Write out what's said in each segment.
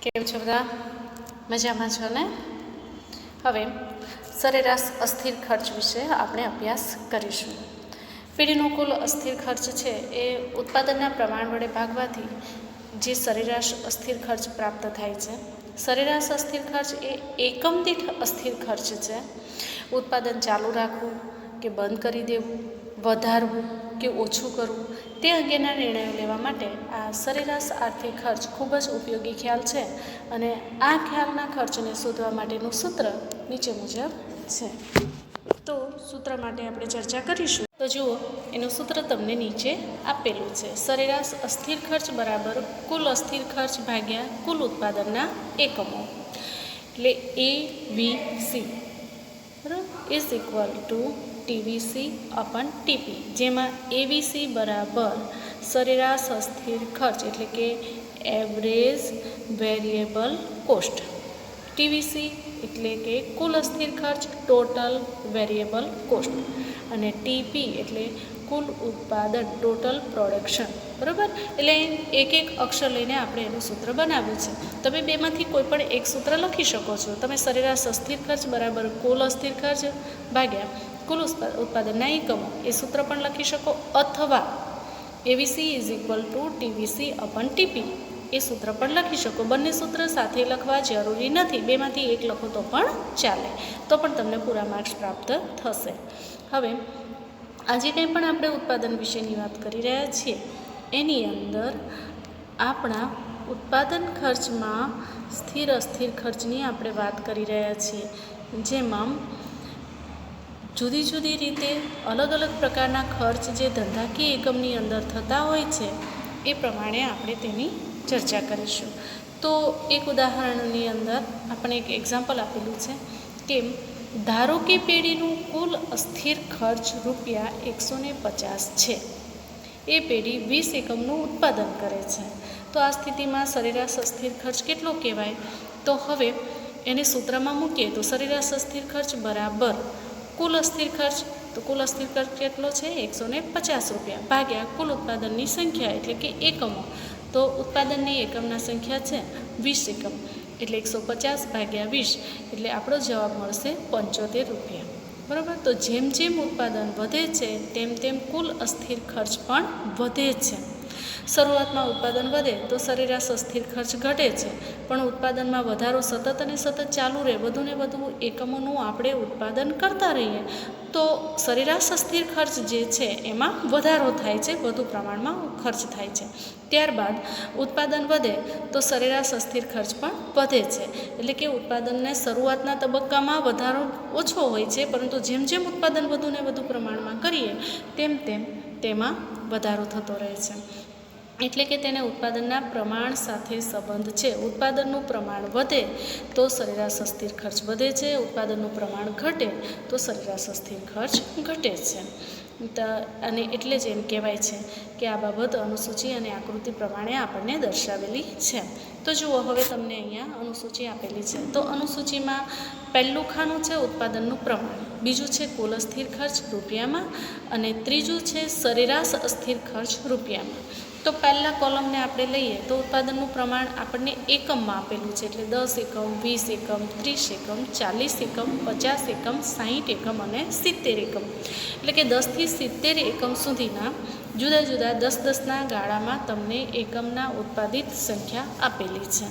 કેમ છો બધા? મજામાં છો ને? હવે સરેરાશ અસ્થિર ખર્ચ વિશે આપણે અભ્યાસ કરીશું. પેઢીનો કુલ અસ્થિર ખર્ચ છે એ ઉત્પાદનના પ્રમાણ વડે ભાગવાથી જે સરેરાશ અસ્થિર ખર્ચ પ્રાપ્ત થાય છે. સરેરાશ અસ્થિર ખર્ચ એ એકમ દીઠ અસ્થિર ખર્ચ છે. ઉત્પાદન ચાલુ રાખવું કે બંધ કરી દેવું, વધારવું કે ઓછું કરવું તે અંગેના નિર્ણયો લેવા માટે આ સરેરાશ આર્થિક ખર્ચ ખૂબ જ ઉપયોગી ખ્યાલ છે. અને આ ખ્યાલના ખર્ચને શોધવા માટેનું સૂત્ર નીચે મુજબ છે. તો સૂત્ર માટે આપણે ચર્ચા કરીશું. તો જુઓ, એનું સૂત્ર તમને નીચે આપેલું છે. સરેરાશ અસ્થિર ખર્ચ બરાબર કુલ અસ્થિર ખર્ચ ભાગ્યા કુલ ઉત્પાદનના એકમો, એટલે AVC બરાબર is equal to TVC અપન TP, જેમાં AVC બરાબર સરેરાશ અસ્થિર ખર્ચ એટલે કે એવરેજ વેરિયેબલ કોસ્ટ, TVC એટલે કે કુલ અસ્થિર ખર્ચ ટોટલ વેરિયેબલ કોસ્ટ, અને TP એટલે કુલ ઉત્પાદન ટોટલ પ્રોડક્શન. બરાબર, એટલે એક એક અક્ષર લઈને આપણે એનું સૂત્ર બનાવ્યું છે. તમે બેમાંથી કોઈ પણ એક સૂત્ર લખી શકો છો. તમે સરેરાશ અસ્થિર ખર્ચ બરાબર કુલ અસ્થિર ખર્ચ ભાગ્યા કુલ ઉત્પાદનના એકમો એ સૂત્ર પણ લખી શકો, અથવા AVC is equal to TVC અપન TP એ સૂત્ર પણ લખી શકો. બંને સૂત્ર સાથે લખવા જરૂરી નથી, બેમાંથી એક લખો તો પણ ચાલે, તો પણ તમને પૂરા માર્ક્સ પ્રાપ્ત થશે. હવે આજે કંઈ પણ આપણે ઉત્પાદન વિશેની વાત કરી રહ્યા છીએ એની અંદર આપણા ઉત્પાદન ખર્ચમાં સ્થિર અસ્થિર ખર્ચની આપણે વાત કરી રહ્યા છીએ, જેમાં જુદી જુદી રીતે અલગ અલગ પ્રકારના ખર્ચ જે ધંધાકીય એકમની અંદર થતા હોય છે એ પ્રમાણે આપણે તેની ચર્ચા કરીશું. તો એક ઉદાહરણની અંદર આપણે એક એક્ઝામ્પલ આપેલું છે કે ધારો કે પેઢીનું કુલ અસ્થિર ખર્ચ ₹150 છે. એ પેઢી 20 એકમનું ઉત્પાદન કરે છે. તો આ સ્થિતિમાં સરેરાશ અસ્થિર ખર્ચ કેટલો કહેવાય? તો હવે એને સૂત્રમાં મૂકીએ તો સરેરાશ અસ્થિર ખર્ચ બરાબર કુલ અસ્થિર ખર્ચ, તો કુલ અસ્થિર ખર્ચ કેટલો છે? ₹150 ભાગ્યા કુલ ઉત્પાદનની સંખ્યા એટલે કે એકમો. તો ઉત્પાદનની એકમના સંખ્યા છે 20 એકમ, એટલે 150 ભાગ્યા 20 એટલે આપણો જવાબ મળશે ₹75. બરાબર, તો જેમ જેમ ઉત્પાદન વધે છે તેમ તેમ કુલ અસ્થિર ખર્ચ પણ વધે છે. શરૂઆતમાં ઉત્પાદન વધે તો સરેરાશ અસ્થિર ખર્ચ ઘટે છે, પણ ઉત્પાદનમાં વધારો સતત અને સતત ચાલુ રહે, વધુને વધુ એકમોનું આપણે ઉત્પાદન કરતા રહીએ તો સરેરાશ અસ્થિર ખર્ચ જે છે એમાં વધારો થાય છે, વધુ પ્રમાણમાં ખર્ચ થાય છે. ત્યારબાદ ઉત્પાદન વધે તો સરેરાશ અસ્થિર ખર્ચ પણ વધે છે. એટલે કે ઉત્પાદનને શરૂઆતના તબક્કામાં વધારો ઓછો હોય છે, પરંતુ જેમ જેમ ઉત્પાદન વધુને વધુ પ્રમાણમાં કરીએ તેમ તેમ તેમાં વધારો થતો રહે છે. એટલે કે તેને ઉત્પાદનના પ્રમાણ સાથે સંબંધ છે. ઉત્પાદનનું પ્રમાણ વધે તો સરેરાશ અસ્થિર ખર્ચ વધે છે, ઉત્પાદનનું પ્રમાણ ઘટે તો સરેરાશ અસ્થિર ખર્ચ ઘટે છે. અને એટલે જ એમ કહેવાય છે કે આ બાબત અનુસૂચિ અને આકૃતિ પ્રમાણે આપણને દર્શાવેલી છે. તો જુઓ, હવે તમને અહીંયા અનુસૂચિ આપેલી છે. તો અનુસૂચિમાં પહેલું ખાનું છે ઉત્પાદનનું પ્રમાણ, બીજું છે કુલ અસ્થિર ખર્ચ રૂપિયામાં, અને ત્રીજું છે સરેરાશ અસ્થિર ખર્ચ રૂપિયામાં. તો પહેલાં કોલમને આપણે લઈએ તો ઉત્પાદનનું પ્રમાણ આપણને એકમમાં આપેલું છે, એટલે 10 એકમ, 20 એકમ, 30 એકમ, 40 એકમ, 50 એકમ, 60 એકમ અને 70 એકમ. એટલે કે 10 થી 70 એકમ સુધીના જુદા જુદા 10-10ના ગાળામાં તમને એકમના ઉત્પાદિત સંખ્યા આપેલી છે.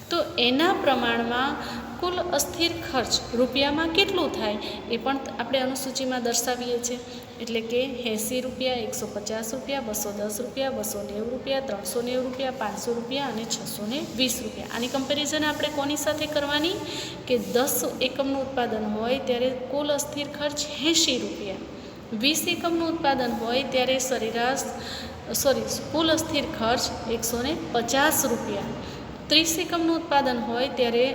તો એના પ્રમાણમાં કુલ અસ્થિર ખર્ચ રૂપિયામાં કેટલું થાય એ પણ આપણે અનુસૂચિમાં દર્શાવીએ છીએ. એટલે કે ₹80, ₹150, ₹210, ₹290, ₹390, ₹590 અને ₹620. આની કમ્પેરિઝન આપણે કોની સાથે કરવાની કે 10 એકમનું ઉત્પાદન હોય ત્યારે કુલ અસ્થિર ખર્ચ ₹80, 20 એકમનું ઉત્પાદન હોય ત્યારે કુલ અસ્થિર ખર્ચ ₹150, 30 એકમનું ઉત્પાદન હોય ત્યારે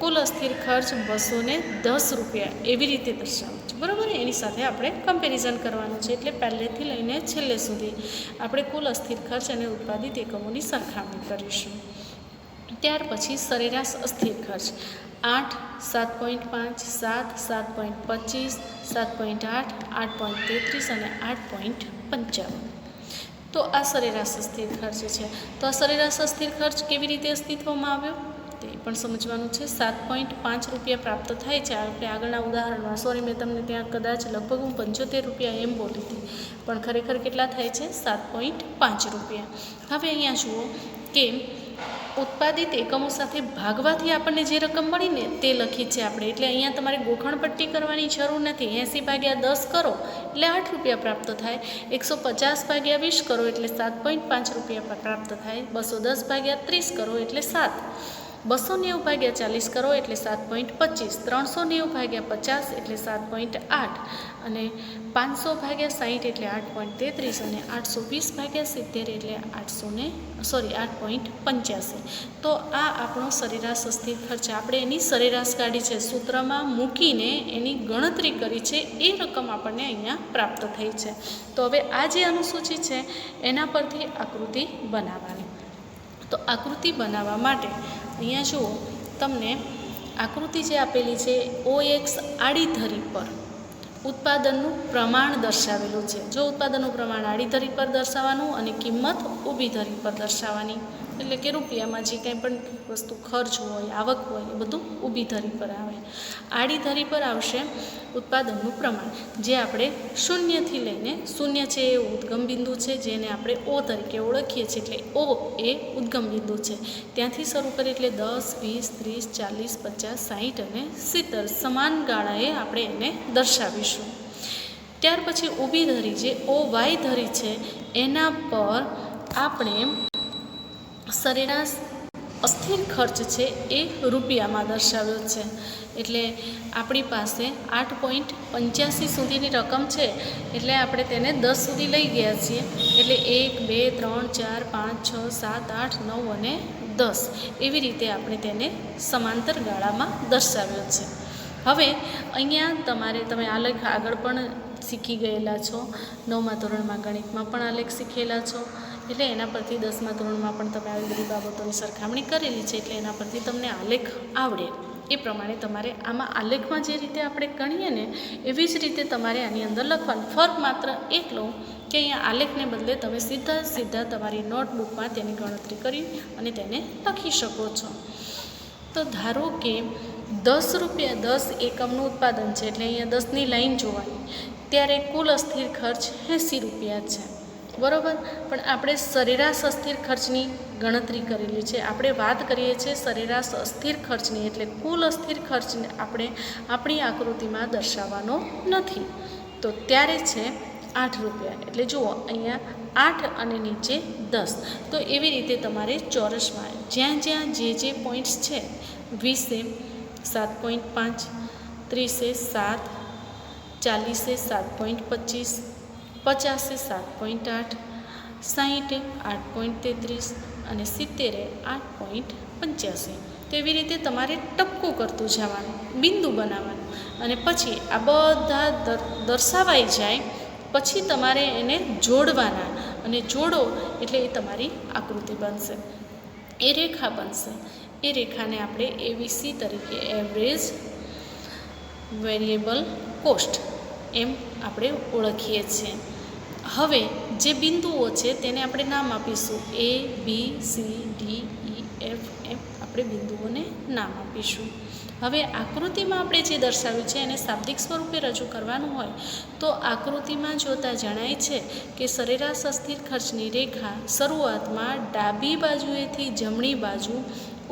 કુલ અસ્થિર ખર્ચ ₹210, એવી રીતે દર્શાવવું છે. બરાબર, એની સાથે આપણે કમ્પેરિઝન કરવાનું છે. એટલે પહેલેથી લઈને છેલ્લે સુધી આપણે કુલ અસ્થિર ખર્ચ અને ઉત્પાદિત એકમોની સરખામણી કરીશું. ત્યાર પછી સરેરાશ અસ્થિર ખર્ચ 8, 7.5, 7, 7.25, 7.8, 8.33 અને 8.55. તો આ સરેરાશ અસ્થિર ખર્ચ છે. તો આ સરેરાશ અસ્થિર ખર્ચ કેવી રીતે અસ્તિત્વમાં આવ્યો? પણ સમજવાનું છે. 7.5 રૂપિયા પ્રાપ્ત થાય છે. આપણે આગળના ઉદાહરણમાં, સોરી મેં તમને ત્યાં કદાચ લગભગ હું 75 રૂપિયા એમ બોલી હતી, પણ ખરેખર કેટલા થાય છે? 7.5 રૂપિયા. હવે અહીંયા જુઓ કે ઉત્પાદિત એકમો સાથે ભાગવાથી આપણને જે રકમ મળીને તે લખી છે આપણે. એટલે અહીંયા તમારે ગોખણપટ્ટી કરવાની જરૂર નથી. 80/10 કરો એટલે 8 રૂપિયા પ્રાપ્ત થાય. 150/20 કરો એટલે 7.5 રૂપિયા પ્રાપ્ત થાય. 210/30 કરો એટલે 7. 290/40 કરો એટલે 7.25. 390/50 એટલે 7.8 અને 500/60 એટલે 8.33 અને 820/70 એટલે 8.85. તો આ આપણો સરેરાશ અસ્થિર ખર્ચ. આપણે એની સરેરાશ કાઢી છે, સૂત્રમાં મૂકીને એની ગણતરી કરી છે. એ રકમ આપણને અહીંયા પ્રાપ્ત થઈ છે. તો હવે આ જે અનુસૂચિ છે એના પરથી આકૃતિ બનાવવાની. તો આકૃતિ બનાવવા માટે અહીંયા જુઓ, તમને આકૃતિ જે આપેલી છે OX આડી ધરી પર ઉત્પાદનનું પ્રમાણ દર્શાવેલું છે. જો ઉત્પાદનનું પ્રમાણ આડી ધરી પર દર્શાવવાનું અને કિંમત ઊભી ધરી પર દર્શાવવાની, એટલે કે રૂપિયામાં જે કંઈ પણ વસ્તુ ખર્ચ હોય, આવક હોય, એ બધું ઊભી ધરી પર આવે. આડી ધરી પર આવશે ઉત્પાદનનું પ્રમાણ, જે આપણે શૂન્યથી લઈને, શૂન્ય છે એ ઉદ્ગમ બિંદુ છે, જેને આપણે O તરીકે ઓળખીએ છીએ. એટલે O એ ઉદ્ગમ બિંદુ છે. ત્યાંથી શરૂ કરીએ એટલે 10, 20, 30, 40, 50, 60 અને 70 સમાન ગાળાએ આપણે એને દર્શાવીશું. ત્યાર પછી ઊભી ધરી જે OY ધરી છે એના પર આપણે સરેરાશ અસ્થિર ખર્ચ છે એ રૂપિયામાં દર્શાવ્યો છે. એટલે આપણી પાસે 8.85 સુધીની રકમ છે, એટલે આપણે તેને 10 સુધી લઈ ગયા છીએ. એટલે 1, 2, 3, 4, 5, 6, 7, 8, 9 અને 10 એવી રીતે આપણે તેને સમાંતર ગાળામાં દર્શાવ્યો છે. હવે અહીંયા તમે આલેખ આગળ પણ શીખી ગયેલા છો, 9મા ધોરણમાં ગણિતમાં પણ આલેખ શીખેલા છો. એટલે એના પરથી 10મા ધોરણમાં પણ તમે આવી બધી બાબતોની સરખામણી કરેલી છે. એટલે એના પરથી તમને આલેખ આવડે. એ પ્રમાણે તમારે આમાં આલેખમાં જે રીતે આપણે ગણીએ ને એવી જ રીતે તમારે આની અંદર લખવાનું. ફરક માત્ર એટલો કે અહીંયા આલેખને બદલે તમે સીધા તમારી નોટબુકમાં તેની ગણતરી કરી અને તેને લખી શકો છો. તો ધારો કે 10 રૂપિયા 10 એકમનું ઉત્પાદન છે, એટલે અહીંયા 10ની લાઈન જોવાની. ત્યારે કુલ અસ્થિર ખર્ચ 80 રૂપિયા છે, બરાબર. પણ આપણે સરેરાશ અસ્થિર ખર્ચની ગણતરી કરેલી છે. આપણે વાત કરીએ છીએ સરેરાશ અસ્થિર ખર્ચની, એટલે કુલ અસ્થિર ખર્ચને આપણે આપણી આકૃતિમાં દર્શાવવાનો નથી. તો ત્યારે છે 8 રૂપિયા. એટલે જુઓ અહીંયા 8 અને નીચે 10. તો એવી રીતે તમારે ચોરસમાં જ્યાં જે પોઈન્ટ્સ છે, 20 7.5, 30 7, 40 7.25, 50 7.8, 60 8.33 અને 70 8.85. તો એવી રીતે તમારે ટપકું કરતું જવાનું, બિંદુ બનાવવાનું. અને પછી આ બધા દર્શાવાઈ જાય પછી તમારે એને જોડવાના, અને જોડો એટલે એ તમારી આકૃતિ બનશે, એ રેખા બનશે. એ રેખાને આપણે ABC તરીકે, એવરેજ વેરિયેબલ કોસ્ટ, એમ આપણે ઓળખીએ છીએ. હવે જે બિંદુઓ છે તેને આપણે નામ આપીશું. A, B, C, D, E, F, M આપણે બિંદુઓને નામ આપીશું. હવે આકૃતિમાં આપણે જે દર્શાવ્યું છે એને શાબ્દિક સ્વરૂપે રજૂ કરવાનું હોય તો આકૃતિમાં જોતાં જણાય છે કે સરેરાશ અસ્થિર ખર્ચની રેખા શરૂઆતમાં ડાબી બાજુએથી જમણી બાજુ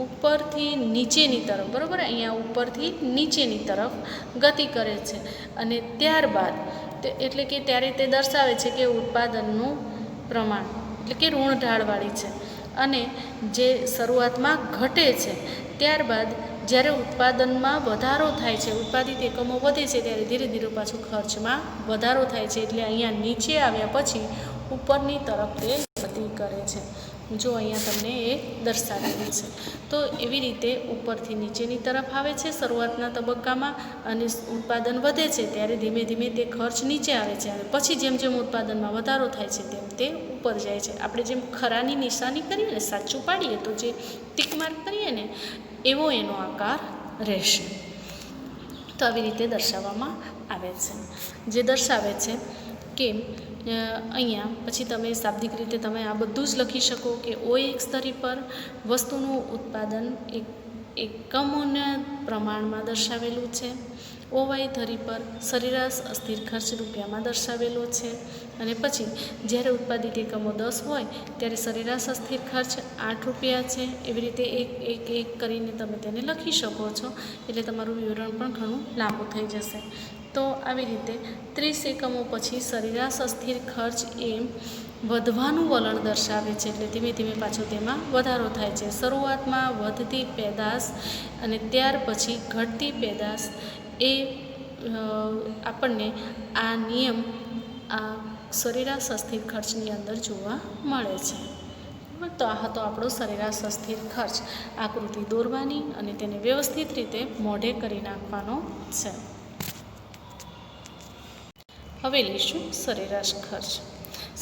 ઉપરથી નીચેની તરફ, બરાબર, અહીંયા ઉપરથી નીચેની તરફ ગતિ કરે છે. અને ત્યારબાદ એટલે કે ત્યારે તે દર્શાવે છે કે ઉત્પાદનનું પ્રમાણ એટલે કે ઋણ ઢાળવાળી છે. અને જે શરૂઆતમાં ઘટે છે, ત્યારબાદ જ્યારે ઉત્પાદનમાં વધારો થાય છે, ઉત્પાદિત એકમો વધે છે, ત્યારે ધીરે ધીરે પાછું ખર્ચમાં વધારો થાય છે. એટલે અહીંયા નીચે આવ્યા પછી ઉપરની તરફ તે ગતિ કરે છે. જો અહીંયા તમને એ દર્શાવેલી છે. તો એવી રીતે ઉપરથી નીચેની તરફ આવે છે શરૂઆતના તબક્કામાં, અને ઉત્પાદન વધે છે ત્યારે ધીમે ધીમે તે ખર્ચ નીચે આવે છે. અને પછી જેમ જેમ ઉત્પાદનમાં વધારો થાય છે તેમ તે ઉપર જાય છે. આપણે જેમ ખરાની નિશાની કરીએ ને, સાચું પાડીએ તો જે ટીક માર્ક કરીએ ને, એવો એનો આકાર રહેશે. તો આવી રીતે દર્શાવવામાં આવે છે. જે દર્શાવે છે કે અહીંયા પછી તમે શાબ્દિક રીતે તમે આ બધું જ લખી શકો કે OX ધરી પર વસ્તુનું ઉત્પાદન એક એકમોના પ્રમાણમાં દર્શાવેલું છે. ઓવાય ધરી પર સરેરાશ અસ્થિર ખર્ચ રૂપિયામાં દર્શાવેલો છે. અને પછી જ્યારે ઉત્પાદિત એકમો 10 હોય ત્યારે સરેરાશ અસ્થિર ખર્ચ 8 રૂપિયા છે. એવી રીતે એક કરીને તમે તેને લખી શકો છો, એટલે તમારું વિવરણ પણ ઘણું લાંબુ થઈ જશે. તો આવી રીતે 30 એકમો પછી સરેરાશ અસ્થિર ખર્ચ એ વધવાનું વલણ દર્શાવે છે, એટલે ધીમે ધીમે પાછો તેમાં વધારો થાય છે. શરૂઆતમાં વધતી પેદાશ અને ત્યાર પછી ઘટતી પેદાશ એ આપણને આ નિયમ આ સરેરાશ અસ્થિર ખર્ચની અંદર જોવા મળે છે. તો આ હતો આપણો સરેરાશ અસ્થિર ખર્ચ. આકૃતિ દોરવાની અને તેને વ્યવસ્થિત રીતે મોઢે કરી નાખવાનો છે. હવે લઈશું સરેરાશ ખર્ચ.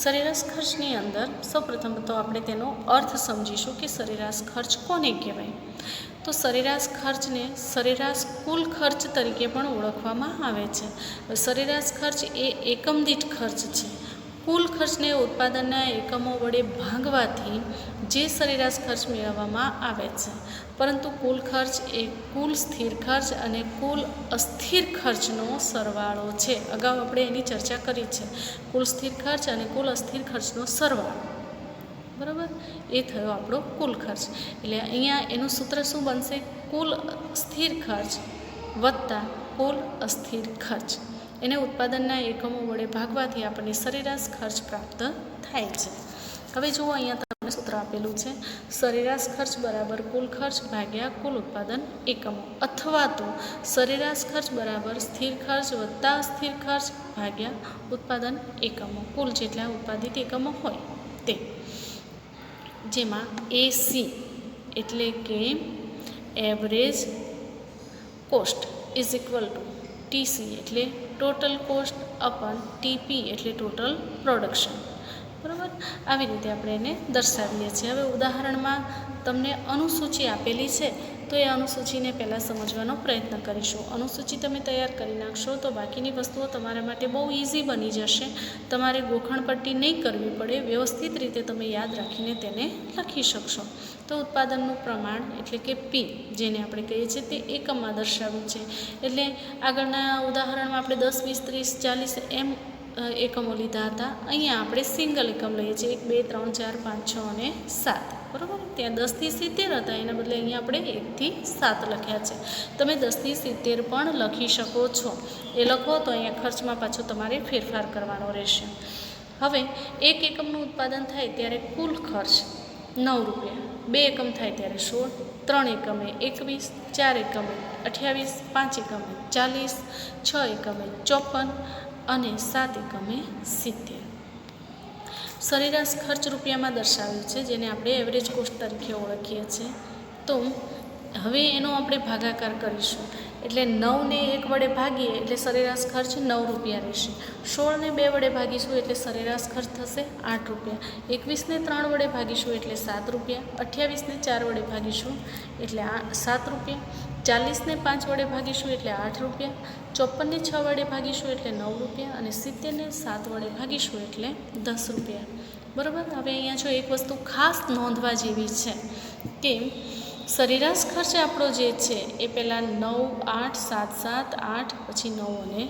સરેરાશ ખર્ચની અંદર સૌપ્રથમ તો આપણે તેનો અર્થ સમજીશું કે સરેરાશ ખર્ચ કોને કહેવાય. તો સરેરાશ ખર્ચને સરેરાશ કુલ ખર્ચ તરીકે પણ ઓળખવામાં આવે છે. સરેરાશ ખર્ચ એ એકમ દીઠ ખર્ચ છે. કુલ ખર્ચને ઉત્પાદનના એકમો વડે ભાંગવાથી જે સરેરાશ ખર્ચ મેળવવામાં આવે છે. પરંતુ કુલ ખર્ચ એ કુલ સ્થિર ખર્ચ અને કુલ અસ્થિર ખર્ચનો સરવાળો છે. અગાઉ આપણે એની ચર્ચા કરી છે. કુલ સ્થિર ખર્ચ અને કુલ અસ્થિર ખર્ચનો સરવાળો, બરાબર, એ થયો આપણો કુલ ખર્ચ. એટલે અહીંયા એનું સૂત્ર શું બનશે? કુલ સ્થિર ખર્ચ વત્તા કુલ અસ્થિર ખર્ચ. એને ઉત્પાદનના એકમો વડે ભાગવાથી આપણને સરેરાશ ખર્ચ પ્રાપ્ત થાય છે. હવે જુઓ, અહીંયા તમને સૂત્ર આપેલું છે, સરેરાશ ખર્ચ બરાબર કુલ ખર્ચ ભાગ્યા કુલ ઉત્પાદન એકમો, અથવા તો સરેરાશ ખર્ચ બરાબર સ્થિર ખર્ચ વત્તા અસ્થિર ખર્ચ ભાગ્યા ઉત્પાદન એકમો, કુલ જેટલા ઉત્પાદિત એકમો હોય તે. જેમાં એસી એટલે કે average cost is equal to TC એટલે ટોટલ કોસ્ટ અપન ટીપી એટલે ટોટલ પ્રોડક્શન, બરાબર. આવી રીતે આપણે એને દર્શાવીએ છીએ. હવે ઉદાહરણમાં તમને અનુસૂચિ આપેલી છે, તો એ અનુસૂચિને પહેલાં સમજવાનો પ્રયત્ન કરીશું. અનુસૂચિ તમે તૈયાર કરી નાખશો તો બાકીની વસ્તુઓ તમારા માટે બહુ ઇઝી બની જશે. તમારે ગોખણપટ્ટી નહીં કરવી પડે, વ્યવસ્થિત રીતે તમે યાદ રાખીને તેને લખી શકશો. તો ઉત્પાદનનું પ્રમાણ એટલે કે પી, જેને આપણે કહીએ છીએ, તે એકમમાં દર્શાવ્યું છે. એટલે આગળના ઉદાહરણમાં આપણે 10, 20, 30, 40 એમ એકમો લીધા હતા. અહીંયા આપણે સિંગલ એકમ લઈએ છીએ, 1, 2, 3, 4, 5, 6 અને 7, બરાબર. ત્યાં 10 થી 70 હતા, એના બદલે અહીંયા આપણે 1 થી 7 લખ્યા છે. તમે 10 થી 70 પણ લખી શકો છો. એ લખો તો અહીંયા ખર્ચમાં પાછો તમારે ફેરફાર કરવાનો રહેશે. હવે એક એકમનું ઉત્પાદન થાય ત્યારે કુલ ખર્ચ 9 રૂપિયા, 2 એકમ થાય ત્યારે 16, 3 એકમે 21, 4 એકમે 28, 5 એકમે 40, 6 એકમે 54 અને 7 એકમે 70. સરેરાશ ખર્ચ રૂપિયામાં દર્શાવ્યું છે, જેને આપણે એવરેજ કોસ્ટ તરીકે ઓળખીએ છીએ. તો હવે એનો આપણે ભાગાકાર કરીશું. એટલે 9ને 1 વડે ભાગીએ એટલે સરેરાશ ખર્ચ 9 રૂપિયા રહેશે. 16ને 2 વડે ભાગીશું એટલે સરેરાશ ખર્ચ થશે 8 રૂપિયા. 21ને 3 વડે ભાગીશું એટલે 7 રૂપિયા. 28ને 4 વડે ભાગીશું એટલે 7 રૂપિયા. 40ને 5 વડે ભાગીશું એટલે 8 રૂપિયા. 54ને 6 વડે ભાગીશું એટલે 9 રૂપિયા. અને 70ને 7 વડે ભાગીશું એટલે 10 રૂપિયા, બરાબર. હવે અહીંયા જો એક વસ્તુ ખાસ નોંધવા જેવી છે કે સરેરાશ ખર્ચ આપણો જે છે એ પહેલાં 9, 8, 7, 7, 8 પછી 9 અને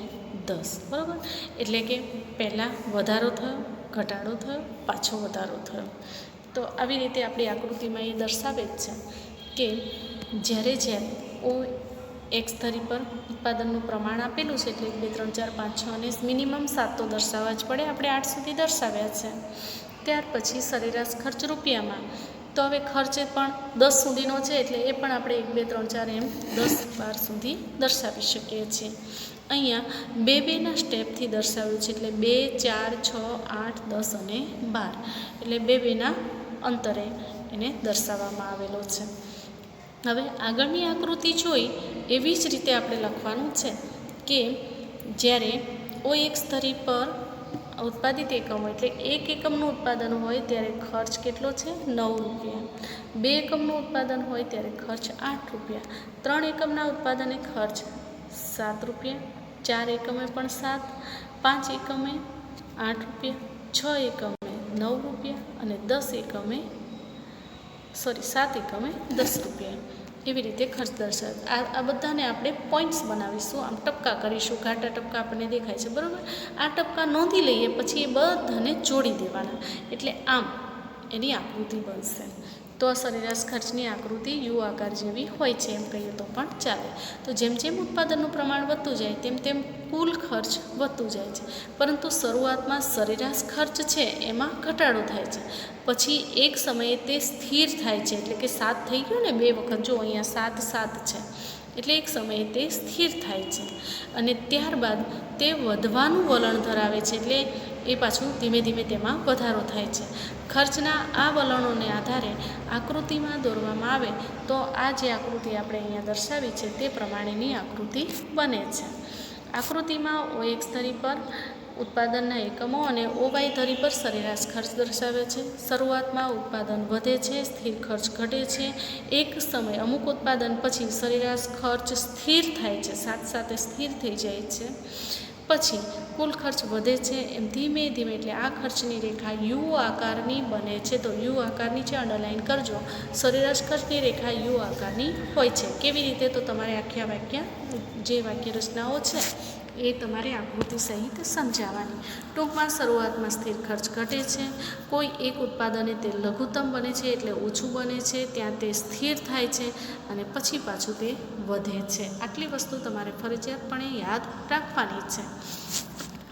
10, બરાબર. એટલે કે પહેલાં વધારો થયો, ઘટાડો થયો, પાછો વધારો થયો. તો આવી રીતે આપણી આકૃતિમાં એ દર્શાવે જ છે કે જ્યારે ઓ એક્સ ધરી પર ઉત્પાદનનું પ્રમાણ આપેલું છે, એટલે 1, 2, 3, 4, 5, 6 અને મિનિમમ 7 તો દર્શાવવા જ પડે. આપણે 8 સુધી દર્શાવ્યા છે. ત્યાર પછી સરેરાશ ખર્ચ રૂપિયામાં. તો હવે ખર્ચે પણ 10 સુધીનો છે, એટલે એ પણ આપણે 1, 2, 3, 4 એમ 10, 12 સુધી દર્શાવી શકીએ છીએ. અહીંયા 2-2ના સ્ટેપથી દર્શાવ્યું છે, એટલે 2, 4, 6, 8, 10 અને 12, એટલે 2-2ના અંતરે એને દર્શાવવામાં આવેલો છે. હવે આગળની આકૃતિ જોઈ એવી જ રીતે આપણે લખવાનું છે કે જ્યારે ઓ એક્સ ધરી પર ઉત્પાદિત એકમો એટલે 1 એકમનું ઉત્પાદન હોય ત્યારે ખર્ચ કેટલો છે? 9 રૂપિયા. 2 એકમનું ઉત્પાદન હોય ત્યારે ખર્ચ 8 રૂપિયા. 3 એકમના ઉત્પાદને ખર્ચ 7 રૂપિયા. 4 એકમે પણ 7, 5 એકમે 8 રૂપિયા, 6 એકમે 9 રૂપિયા અને 7 એકમે 10 રૂપિયા. એવી રીતે ખર્ચ દર્શાવે. આ બધાને આપણે પોઈન્ટ્સ બનાવીશું, આમ ટપકા કરીશું, ઘાટા ટપકા આપણને દેખાય છે, બરાબર. આ ટપકા નોંધી લઈએ, પછી એ બધાને જોડી દેવાના, એટલે આમ એની આકૃતિ બનશે. તો સરેરાશ ખર્ચની આકૃતિ યુ આકાર જેવી હોય છે એમ કહીએ તો પણ ચાલે. તો જેમ જેમ ઉત્પાદનનું પ્રમાણ વધતું જાય તેમ તેમ કુલ ખર્ચ વધતું જાય છે, પરંતુ શરૂઆતમાં સરેરાશ ખર્ચ છે એમાં ઘટાડો થાય છે, પછી એક સમયે તે સ્થિર થાય છે, એટલે કે 7 થઈ ગયું ને 2 વખત, જો અહીંયા 7 છે, એટલે એક સમયે તે સ્થિર થાય છે અને ત્યારબાદ તે વધવાનું વલણ ધરાવે છે, એટલે એ પાછું ધીમે ધીમે તેમાં વધારો થાય છે. ખર્ચના આ વલણોને આધારે આકૃતિમાં દોરવામાં આવે તો આ જે આકૃતિ આપણે અહીંયા દર્શાવી છે તે પ્રમાણેની આકૃતિ બને છે. આકૃતિમાં OX ધરી પર ઉત્પાદનના એકમો અને OY ધરી પર સરેરાશ ખર્ચ દર્શાવે છે. શરૂઆતમાં ઉત્પાદન વધે છે, સ્થિર ખર્ચ ઘટે છે. એક સમય અમુક ઉત્પાદન પછી સરેરાશ ખર્ચ સ્થિર થાય છે, સાથે સ્થિર થઈ જાય છે. પછી કુલ ખર્ચ વધે છે, એમ ધીમે ધીમે, એટલે આ ખર્ચની રેખા યુ આકારની બને છે. તો યુ આકારની જે અંડરલાઇન કરજો, સરેરાશ ખર્ચની રેખા યુ આકારની હોય છે. કેવી રીતે? તો તમારે આખા જે વાક્ય રચનાઓ છે એ તમારે આકૃતિ સહિત સમજાવવાની. ટૂંકમાં શરૂઆતમાં સ્થિર ખર્ચ ઘટે છે, કોઈ એક ઉત્પાદને તે લઘુત્તમ બને છે, એટલે ઓછું બને છે, ત્યાં તે સ્થિર થાય છે અને પછી પાછું તે વધે છે. આટલી વસ્તુ તમારે ફરજિયાતપણે યાદ રાખવાની છે.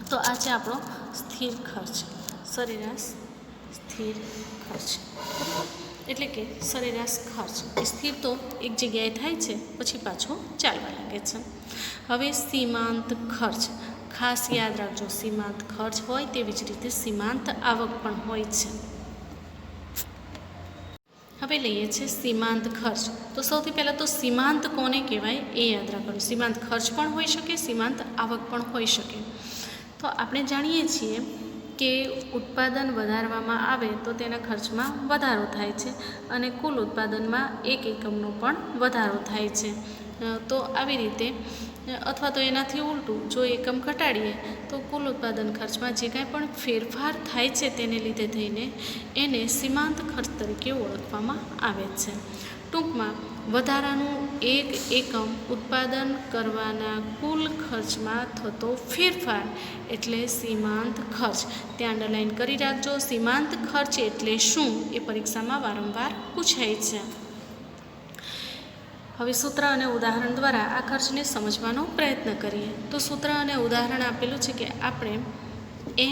તો આ છે આપણો સ્થિર ખર્ચ, સરેરાશ સ્થિર ખર્ચ, એટલે કે સરેરાશ ખર્ચ એ સ્થિર તો એક જગ્યાએ થાય છે, પછી પાછો ચાલવા લાગે છે. હવે સીમાંત ખર્ચ, ખાસ યાદ રાખજો, સીમાંત ખર્ચ હોય તેવી જ રીતે સીમાંત આવક પણ હોય છે. હવે લઈએ છીએ સીમાંત ખર્ચ. તો સૌથી પહેલાં તો સીમાંત કોને કહેવાય એ યાદ રાખવાનું. સીમાંત ખર્ચ પણ હોઈ શકે, સીમાંત આવક પણ હોઈ શકે. તો આપણે જાણીએ છીએ કે ઉત્પાદન વધારવામાં આવે તો તેના ખર્ચમાં વધારો થાય છે અને કુલ ઉત્પાદનમાં એક એકમનો પણ વધારો થાય છે. તો આવી રીતે, અથવા તો એનાથી ઉલટું, જો એકમ ઘટાડીએ તો કુલ ઉત્પાદન ખર્ચમાં જે કાંઈ પણ ફેરફાર થાય છે તેને લીધે થઈને એને સીમાંત ખર્ચ તરીકે ઓળખવામાં આવે છે. ટૂંકમાં વધારાનું એક એકમ ઉત્પાદન કરવાના કુલ ખર્ચમાં થતો ફેરફાર એટલે સીમાંત ખર્ચ. ત્યાં અંડરલાઇન કરી રાખજો. સીમાંત ખર્ચ એટલે શું એ પરીક્ષામાં વારંવાર પૂછાય છે. હવે સૂત્ર અને ઉદાહરણ દ્વારા આ ખર્ચને સમજવાનો પ્રયત્ન કરીએ. તો સૂત્ર અને ઉદાહરણ આપેલું છે કે આપણે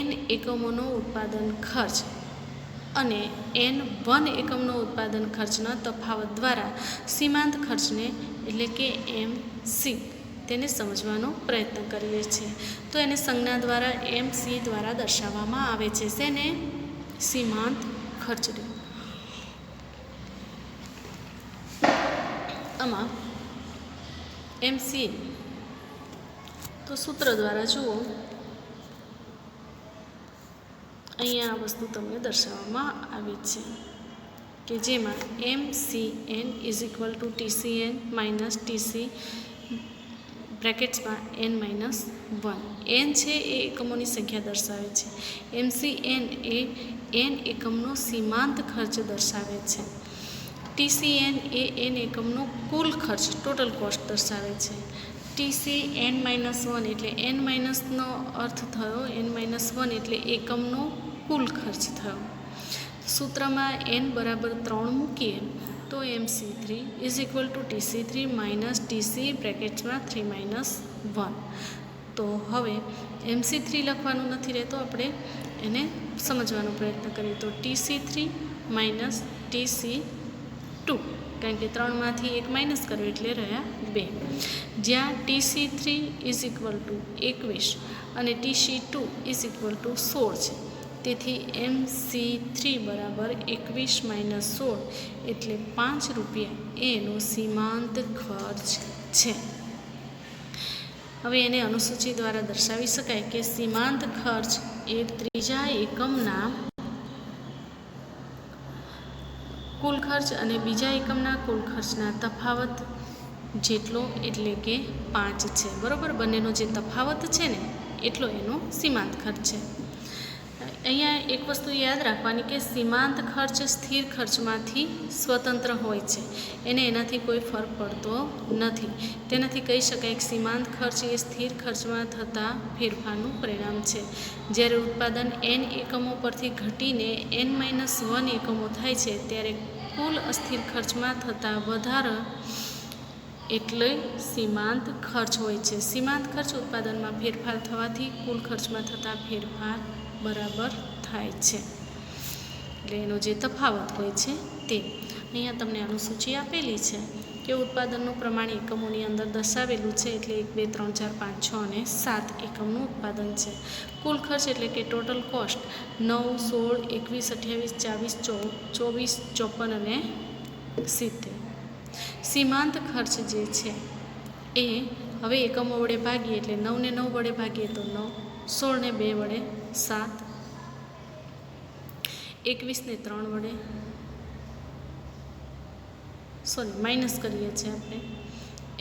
n એકમોનો ઉત્પાદન ખર્ચ અને n1 એકમનો ઉત્પાદન ખર્ચના તફાવત દ્વારા સીમાંત ખર્ચને, એટલે કે MC, તેને સમજવાનો પ્રયત્ન કરીએ છીએ. તો એને સંજ્ઞા દ્વારા MC દ્વારા દર્શાવવામાં આવે છે. શેને? સીમાંત ખર્ચને. આમાં MC તો સૂત્ર દ્વારા જુઓ, અહીંયા આ વસ્તુ તમને દર્શાવવામાં આવી છે કે જેમાં MCN is equal to TCN minus TC બ્રેકેટ્સમાં n-1. n છે એ એકમોની સંખ્યા દર્શાવે છે. MCN એ n એકમનો સીમાંત ખર્ચ દર્શાવે છે. TCN એ n એકમનો કુલ ખર્ચ, ટોટલ કોસ્ટ દર્શાવે છે. TCN-1 એટલે n- અર્થ થયો, n-1 એટલે એકમનો કુલ ખર્ચ થયો. સૂત્રમાં n બરાબર 3 મૂકીએ તો MC3 is equal to TC3 minus TC બ્રેકેટ્સમાં 3-1. તો હવે MC3 લખવાનું નથી રહેતો, આપણે એને સમજવાનો પ્રયત્ન કરીએ. તો TC3 માઇનસ TC2, કારણ કે 3માંથી 1 માઇનસ કર્યો એટલે રહ્યા 2, જ્યાં TC3 ઇઝ ઇક્વલ ટુ 21 અને TC2 ઇઝ ઇક્વલ ટુ 16 છે. તેથી MC3 બરાબર 21 - 16 એટલે 5 રૂપિયા એનો સીમાંત ખર્ચ છે. હવે એને અનુસૂચિ દ્વારા દર્શાવી શકાય કે સીમાંત ખર્ચ એ ત્રીજા એકમના કુલ ખર્ચ અને બીજા એકમના કુલ ખર્ચના તફાવત જેટલો, એટલે કે 5 છે. બરાબર, બંનેનો જે તફાવત છે ને એટલો એનો સીમાંત ખર્ચ છે. અહીંયા એક વસ્તુ યાદ રાખવાની કે સીમાંત ખર્ચ સ્થિર ખર્ચમાંથી સ્વતંત્ર હોય છે, એને એનાથી કોઈ ફરક પડતો નથી. તેનાથી કહી શકાય કે સીમાંત ખર્ચ એ સ્થિર ખર્ચમાં થતા ફેરફારનું પરિણામ છે. જ્યારે ઉત્પાદન n એકમો પરથી ઘટીને n-1 એકમો થાય છે ત્યારે કુલ અસ્થિર ખર્ચમાં થતા વધારો એટલે સીમાંત ખર્ચ હોય છે. સીમાંત ખર્ચ ઉત્પાદનમાં ફેરફાર થવાથી કુલ ખર્ચમાં થતા ફેરફાર બરાબર થાય છે, એટલે એનો જે તફાવત હોય છે તે. અહીંયા તમને અનુસૂચિ આપેલી છે કે ઉત્પાદનનું પ્રમાણ એકમોની અંદર દર્શાવેલું છે, એટલે 1, 2, 3, 4, 5, 6 અને 7 એકમનું ઉત્પાદન છે. કુલ ખર્ચ એટલે કે ટોટલ કોસ્ટ 9, 16, 21, 28, 24, 24, અને 70. સીમાંત ખર્ચ જે છે એ હવે એકમો વડે ભાગીએ એટલે 9 ને 9 વડે ભાગીએ તો 9, 16 ને 2 વડે 7, 21 ને 3 વડે માઇનસ કરીએ છીએ આપણે,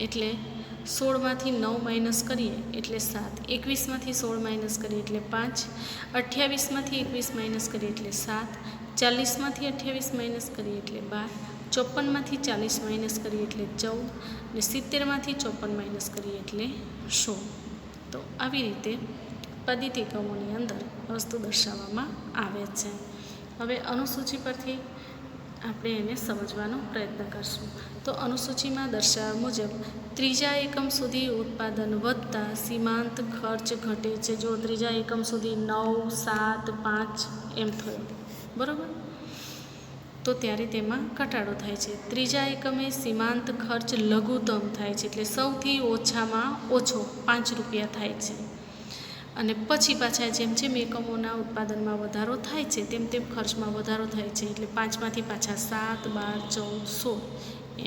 એટલે 16માંથી 9 માઇનસ કરીએ એટલે 7, 21માંથી 16 માઇનસ કરીએ એટલે 5, 28માંથી 21 માઇનસ કરીએ એટલે 7, 40માંથી 28 માઇનસ કરીએ એટલે 12, 54માંથી 40 માઇનસ કરીએ એટલે 14, અને 70માંથી 54 માઇનસ કરીએ એટલે 16. તો આવી રીતે ઉત્પાદિત એકમોની અંદર વસ્તુ દર્શાવવામાં આવે છે. હવે અનુસૂચિ પરથી આપણે એને સમજવાનો પ્રયત્ન કરશું. તો અનુસૂચિમાં દર્શાવ્યા મુજબ ત્રીજા એકમ સુધી ઉત્પાદન વધતા સીમાંત ખર્ચ ઘટે છે. જો ત્રીજા એકમ સુધી 9, 7, 5 એમ થયો, બરાબર, તો ત્યારે તેમાં ઘટાડો થાય છે. ત્રીજા એકમે સીમાંત ખર્ચ લઘુત્તમ થાય છે, એટલે સૌથી ઓછામાં ઓછો 5 રૂપિયા થાય છે. અને પછી પાછા જેમ જેમ એકમોના ઉત્પાદનમાં વધારો થાય છે તેમ તેમ ખર્ચમાં વધારો થાય છે, એટલે 5માંથી પાછા 7, 12, 14, 16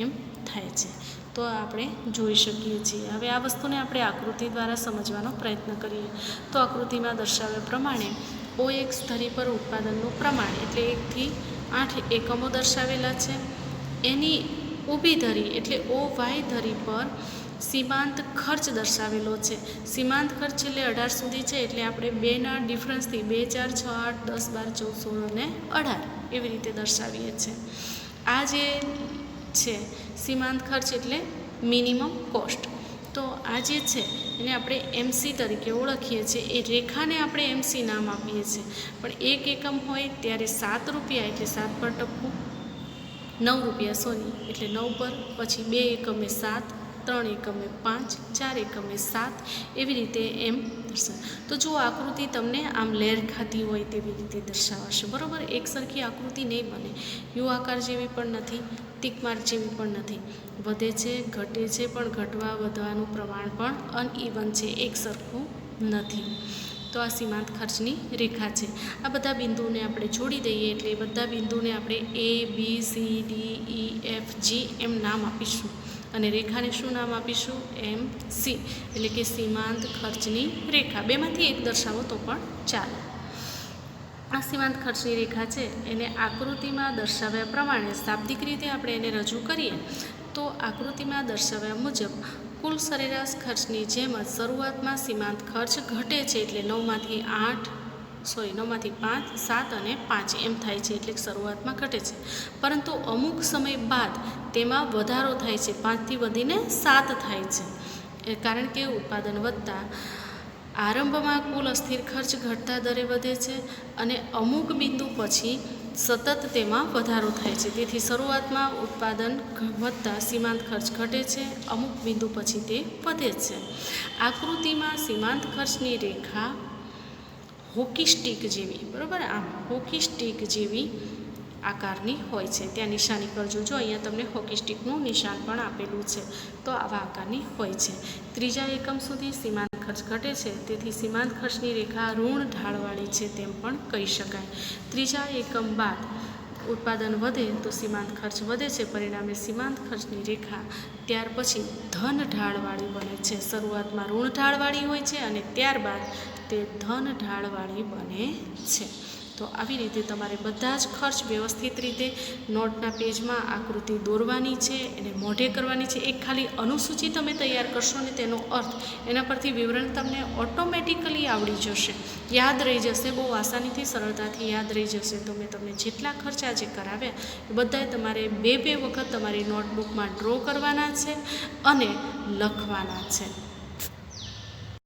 એમ થાય છે. તો આપણે જોઈ શકીએ છીએ. હવે આ વસ્તુને આપણે આકૃતિ દ્વારા સમજવાનો પ્રયત્ન કરીએ. તો આકૃતિમાં દર્શાવ્યા પ્રમાણે OX ધરી પર ઉત્પાદનનું પ્રમાણ એટલે 1 થી 8 એકમો દર્શાવેલા છે. એની ઊભી ધરી એટલે OY ધરી પર સીમાંત ખર્ચ દર્શાવેલો છે. સીમાંત ખર્ચ એટલે 18 સુધી છે, એટલે આપણે 2ના ડિફરન્સથી 2, 4, 6, 8, 10, 12, 14, 16 અને 18 એવી રીતે દર્શાવીએ છીએ. આ જે છે સીમાંત ખર્ચ એટલે મિનિમમ કોસ્ટ. તો આ જે છે એને આપણે MC તરીકે ઓળખીએ છીએ. એ રેખાને આપણે MC નામ આપીએ છીએ. પણ એક એકમ હોય ત્યારે 7 રૂપિયા એટલે 7 પર ટપકું, 9 રૂપિયા સોરી એટલે 9 પર, પછી 2 એકમે 7, 3 એકમે 5, 4 એકમે 7 એવી રીતે એમ દર્શાવે. તો જો આકૃતિ તમને આમ લહેર ખાતી હોય તેવી રીતે દર્શાવાશે, બરાબર. એક સરખી આકૃતિ નહીં બને. યુ આકાર જેવી પણ નથી, ટીક માર્ક જેવી પણ નથી. વધે છે, ઘટે છે, પણ ઘટવા વધવાનું પ્રમાણ પણ અનઇવન છે, એક સરખું નથી. તો આ સીમાંત ખર્ચની રેખા છે. આ બધા બિંદુને આપણે જોડી દઈએ એટલે એ બધા બિંદુને આપણે A, B, C, D, E, F, G એમ નામ આપીશું, અને રેખાને શું નામ આપીશું? MC, એટલે કે સીમાંત ખર્ચની રેખા. બેમાંથી એક દર્શાવો તો પણ ચાલે. આ સીમાંત ખર્ચની રેખા છે એને આકૃતિમાં દર્શાવ્યા પ્રમાણે શાબ્દિક રીતે આપણે એને રજૂ કરીએ તો આકૃતિમાં દર્શાવ્યા મુજબ કુલ સરેરાશ ખર્ચની જેમ જ શરૂઆતમાં સીમાંત ખર્ચ ઘટે છે, એટલે 9માંથી 5, 7 અને 5 એમ થાય છે, એટલે શરૂઆતમાં ઘટે છે. પરંતુ અમુક સમય બાદ તેમાં વધારો થાય છે, 5થી વધીને 7 થાય છે. કારણ કે ઉત્પાદન વધતા આરંભમાં કુલ અસ્થિર ખર્ચ ઘટતા દરે વધે છે, અને અમુક બિંદુ પછી સતત તેમાં વધારો થાય છે. તેથી શરૂઆતમાં ઉત્પાદન વધતા સીમાંત ખર્ચ ઘટે છે, અમુક બિંદુ પછી તે વધે છે. આકૃતિમાં સીમાંત ખર્ચની રેખા હોકી સ્ટીક જેવી, બરાબર, આમ હોકી સ્ટીક જેવી આકારની હોય છે. ત્યાં નિશાની કરજો. જો અહીંયા તમને હોકી સ્ટીકનું નિશાન પણ આપેલું છે. તો આવા આકારની હોય છે. ત્રીજા એકમ સુધી સીમાંત ખર્ચ ઘટે છે, તેથી સીમાંત ખર્ચની રેખા ઋણ ઢાળવાળી છે તેમ પણ કહી શકાય. ત્રીજા એકમ બાદ ઉત્પાદન વધે તો સીમાંત ખર્ચ વધે છે, પરિણામે સીમાંત ખર્ચની રેખા ત્યાર પછી ધન ઢાળવાળી બને છે. શરૂઆતમાં ઋણ ઢાળવાળી હોય છે અને ત્યારબાદ તે ધન ઢાળવાળી બને છે. તો આવી રીતે તમારે બધા જ ખર્ચ વ્યવસ્થિત રીતે નોટના પેજમાં આકૃતિ દોરવાની છે, એને મોઢે કરવાની છે. એક ખાલી અનુસૂચિ તમે તૈયાર કરશો ને તેનો અર્થ એના પરથી વિવરણ તમને ઓટોમેટિકલી આવડી જશે, યાદ રહી જશે, બહુ આસાનીથી સરળતાથી યાદ રહી જશે. તો મેં તમને જેટલા ખર્ચ આજે કરાવ્યા એ બધાય તમારે બે વખત તમારી નોટબુકમાં ડ્રો કરવાના છે અને લખવાના છે.